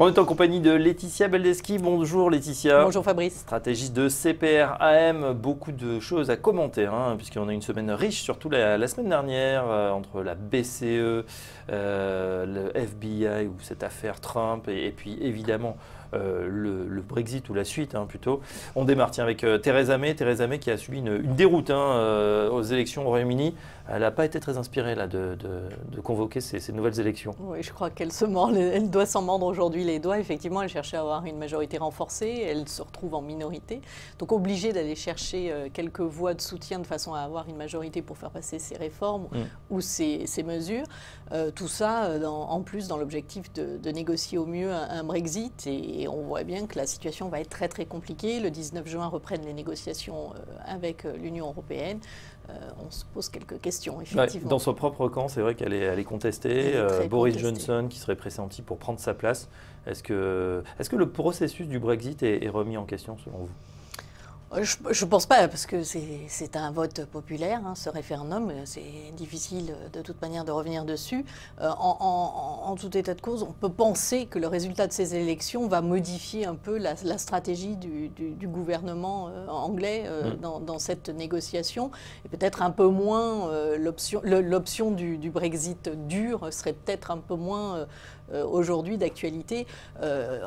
On est en compagnie de Laetitia Baldeschi. Bonjour Laetitia. Bonjour Fabrice. Stratégiste de CPR-AM, beaucoup de choses à commenter, puisqu'on a une semaine riche, surtout la semaine dernière, entre la BCE, le FBI ou cette affaire Trump, et puis évidemment le Brexit ou la suite plutôt. On démarre avec Theresa May. Theresa May qui a subi une déroute aux élections au Royaume-Uni. Elle n'a pas été très inspirée là, de convoquer ces nouvelles élections. Oui, je crois qu'elle elle doit s'en mordre aujourd'hui les doigts. Effectivement, elle cherchait à avoir une majorité renforcée. Elle se retrouve en minorité. Donc obligée d'aller chercher quelques voix de soutien de façon à avoir une majorité pour faire passer ces réformes ou ces mesures. Tout ça, en plus, dans l'objectif de négocier au mieux un Brexit. Et on voit bien que la situation va être très très compliquée. Le 19 juin reprennent les négociations avec l'Union européenne. On se pose quelques questions, effectivement. Ouais, dans son propre camp, c'est vrai qu'elle est contestée. Boris Johnson qui serait pressenti pour prendre sa place. Est-ce que le processus du Brexit est remis en question selon vous ? Je ne pense pas, parce que c'est un vote populaire, ce référendum. C'est difficile de toute manière de revenir dessus. En tout état de cause, on peut penser que le résultat de ces élections va modifier un peu la stratégie du gouvernement anglais dans cette négociation. Et peut-être un peu moins, l'option du Brexit dur serait peut-être un peu moins aujourd'hui d'actualité.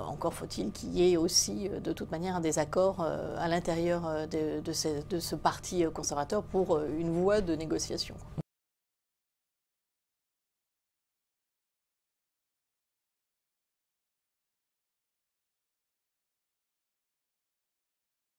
Encore faut-il qu'il y ait aussi de toute manière un désaccord à l'intérieur de ce parti conservateur pour une voie de négociation.